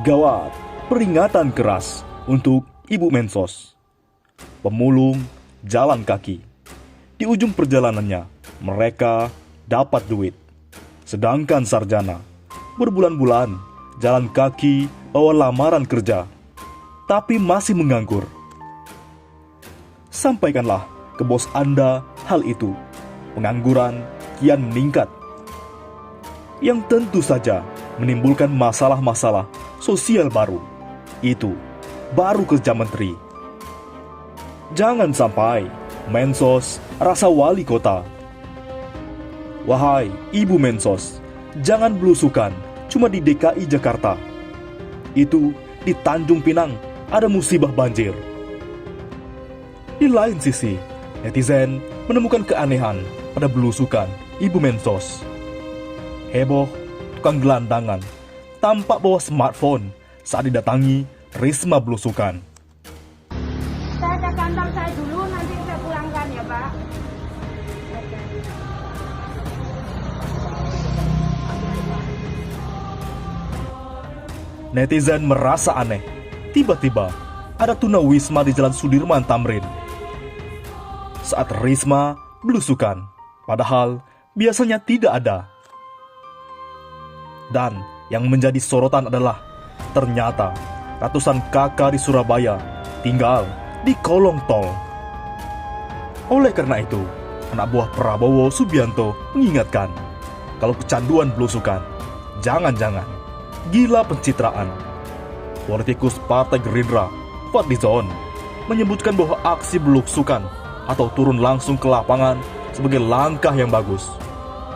Gawat, peringatan keras untuk Ibu Mensos. Pemulung jalan kaki. Di ujung perjalanannya, mereka dapat duit. Sedangkan sarjana berbulan-bulan jalan kaki bawa lamaran kerja, tapi masih menganggur. Sampaikanlah ke bos Anda hal itu. Pengangguran kian meningkat, yang tentu saja menimbulkan masalah-masalah sosial baru. Itu baru kerja menteri. Jangan sampai Mensos rasa wali kota. Wahai Ibu Mensos, jangan belusukan cuma di DKI Jakarta. Itu di Tanjung Pinang ada musibah banjir. Di lain sisi, netizen menemukan keanehan pada belusukan Ibu Mensos. Heboh, tukang gelandangan tampak bawa smartphone saat didatangi Risma belusukan. Saya ke kantor saya dulu, nanti saya pulangkan ya Pak. Netizen merasa aneh. Tiba-tiba ada tunawisma di Jalan Sudirman Tamrin. Saat Risma belusukan, padahal biasanya tidak ada. Dan yang menjadi sorotan adalah ternyata ratusan kakak di Surabaya tinggal di kolong tol. Oleh karena itu, anak buah Prabowo Subianto mengingatkan, kalau kecanduan belusukan, jangan-jangan gila pencitraan. Politikus Partai Gerindra, Fadlizon, menyebutkan bahwa aksi belusukan atau turun langsung ke lapangan sebagai langkah yang bagus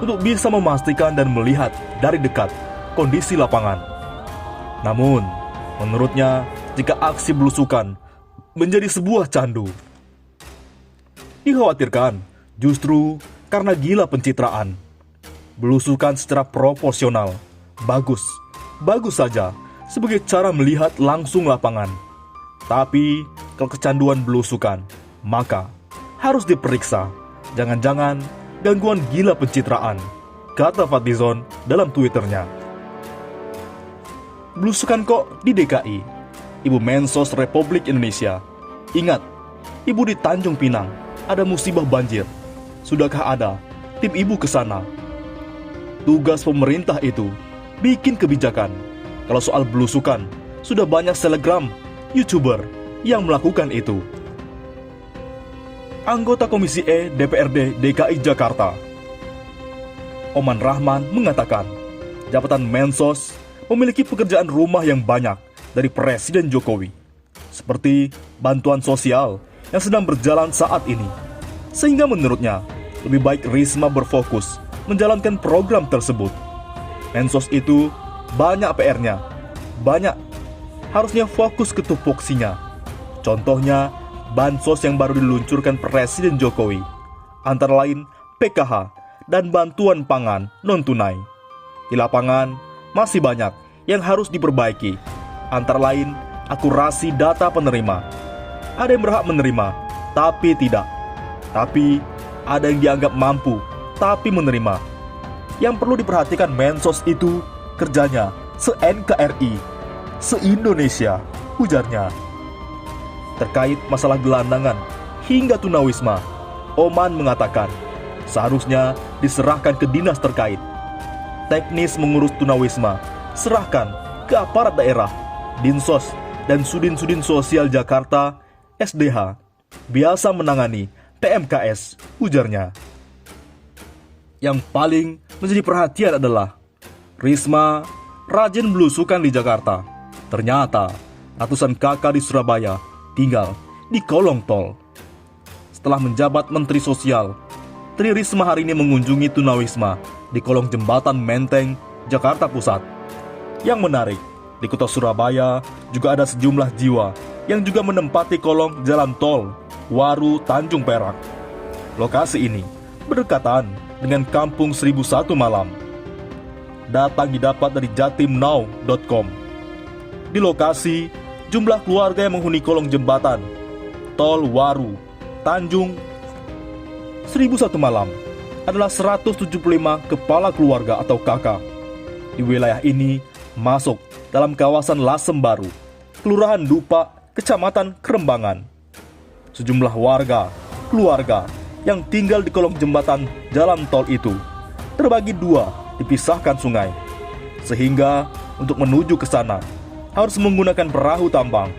untuk bisa memastikan dan melihat dari dekat kondisi lapangan. Namun, menurutnya, jika aksi belusukan menjadi sebuah candu, dikhawatirkan justru karena gila pencitraan. Belusukan secara proporsional bagus saja sebagai cara melihat langsung lapangan. Tapi kalau kecanduan belusukan, maka harus diperiksa. Jangan-jangan gangguan gila pencitraan, kata Fadlizon dalam Twitternya. Belusukan kok di DKI? Ibu Mensos Republik Indonesia. Ingat, Ibu di Tanjung Pinang ada musibah banjir. Sudahkah ada tim Ibu ke sana? Tugas pemerintah itu bikin kebijakan. Kalau soal belusukan, sudah banyak selebgram, YouTuber yang melakukan itu. Anggota Komisi E DPRD DKI Jakarta, Oman Rahman, mengatakan jabatan Mensos memiliki pekerjaan rumah yang banyak dari Presiden Jokowi, seperti bantuan sosial yang sedang berjalan saat ini. Sehingga menurutnya, lebih baik Risma berfokus menjalankan program tersebut. Mensos itu banyak PR-nya, harusnya fokus ke tupoksinya. Contohnya, bansos yang baru diluncurkan Presiden Jokowi, antara lain PKH dan bantuan pangan non-tunai. Di lapangan, masih banyak yang harus diperbaiki, antara lain akurasi data penerima. Ada yang berhak menerima, tapi tidak. Tapi ada yang dianggap mampu, tapi menerima. Yang perlu diperhatikan Mensos itu kerjanya se-NKRI, se-Indonesia, ujarnya. Terkait masalah gelandangan hingga tunawisma, Oman mengatakan seharusnya diserahkan ke dinas terkait. Teknis mengurus tunawisma serahkan ke aparat daerah, Dinsos dan Sudin-Sudin Sosial Jakarta, SDH, biasa menangani PMKS, ujarnya. Yang paling menjadi perhatian adalah Risma rajin belusukan di Jakarta. Ternyata ratusan kakak di Surabaya tinggal di kolong tol. Setelah menjabat Menteri Sosial, Tri Risma hari ini mengunjungi tunawisma di kolong jembatan Menteng, Jakarta Pusat. Yang menarik, di kota Surabaya juga ada sejumlah jiwa yang juga menempati kolong jalan tol Waru Tanjung Perak. Lokasi ini berdekatan dengan Kampung 1001 Malam. Data didapat dari jatimnow.com. Di lokasi, jumlah keluarga yang menghuni kolong jembatan Tol Waru Tanjung 1001 Malam adalah 175 kepala keluarga atau kakak. Di wilayah ini masuk dalam kawasan Lasem Baru, Kelurahan Dupa, Kecamatan Kerembangan. Sejumlah warga, keluarga yang tinggal di kolong jembatan jalan tol itu terbagi dua, dipisahkan sungai. Sehingga untuk menuju ke sana harus menggunakan perahu tambang.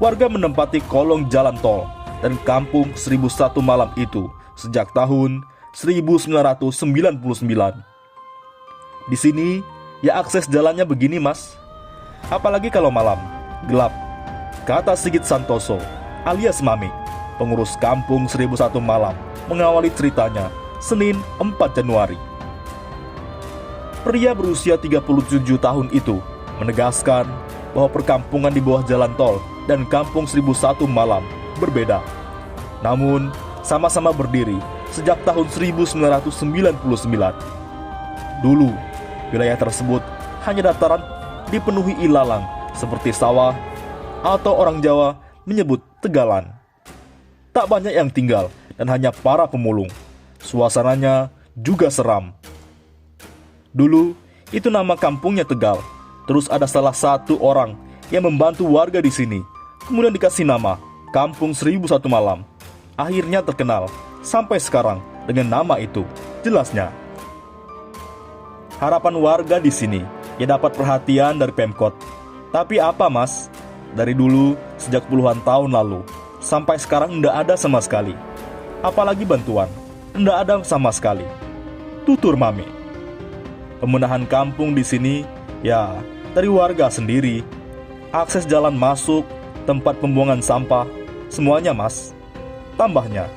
Warga menempati kolong jalan tol dan kampung 1001 Malam itu sejak tahun 1999. Di sini, ya akses jalannya begini mas. Apalagi kalau malam, gelap. Kata Sigit Santoso, alias Mami, pengurus kampung 1001 Malam, mengawali ceritanya Senin 4 Januari. Pria berusia 37 tahun itu menegaskan bahwa perkampungan di bawah jalan tol dan kampung 1001 Malam berbeda. Namun, sama-sama berdiri sejak tahun 1999. Dulu, wilayah tersebut hanya dataran dipenuhi ilalang seperti sawah atau orang Jawa menyebut tegalan. Tak banyak yang tinggal dan hanya para pemulung. Suasananya juga seram. Dulu, itu nama kampungnya Tegal. Terus ada salah satu orang yang membantu warga di sini. Kemudian dikasih nama Kampung 1001 Malam. Akhirnya terkenal sampai sekarang dengan nama itu. Jelasnya, harapan warga di sini ya dapat perhatian dari Pemkot. Tapi apa mas? Dari dulu sejak puluhan tahun lalu sampai sekarang tidak ada sama sekali. Apalagi bantuan, tidak ada sama sekali. Tutur Mami. Pemenahan kampung di sini ya dari warga sendiri. Akses jalan masuk, tempat pembuangan sampah, semuanya mas. Tambahnya,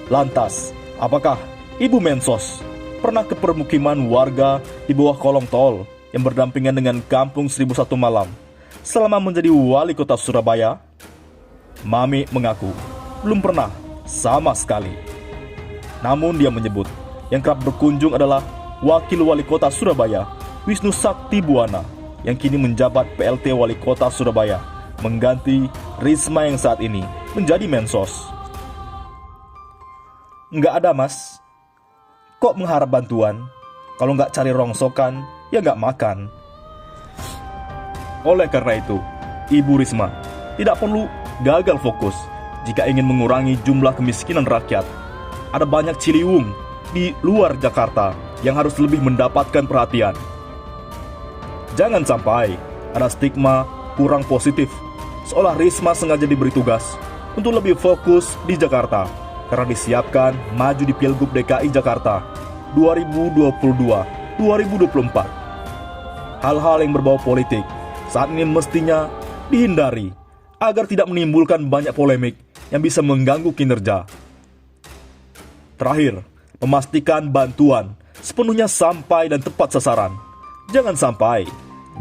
lantas, apakah Ibu Mensos pernah ke permukiman warga di bawah kolong tol yang berdampingan dengan kampung 1001 Malam selama menjadi wali kota Surabaya? Mami mengaku belum pernah sama sekali. Namun dia menyebut yang kerap berkunjung adalah wakil wali kota Surabaya, Wisnu Sakti Buwana, yang kini menjabat PLT wali kota Surabaya, mengganti Risma yang saat ini menjadi Mensos. Nggak ada mas. Kok mengharap bantuan? Kalau nggak cari rongsokan, ya nggak makan. Oleh karena itu, Ibu Risma tidak perlu gagal fokus jika ingin mengurangi jumlah kemiskinan rakyat. Ada banyak ciliwung di luar Jakarta yang harus lebih mendapatkan perhatian. Jangan sampai ada stigma kurang positif, seolah Risma sengaja diberi tugas untuk lebih fokus di Jakarta karena disiapkan maju di Pilgub DKI Jakarta 2022-2024. Hal-hal yang berbau politik saat ini mestinya dihindari agar tidak menimbulkan banyak polemik yang bisa mengganggu kinerja. Terakhir, memastikan bantuan sepenuhnya sampai dan tepat sasaran. Jangan sampai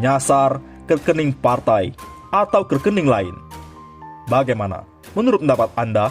nyasar ke rekening partai atau ke rekening lain. Bagaimana menurut pendapat Anda?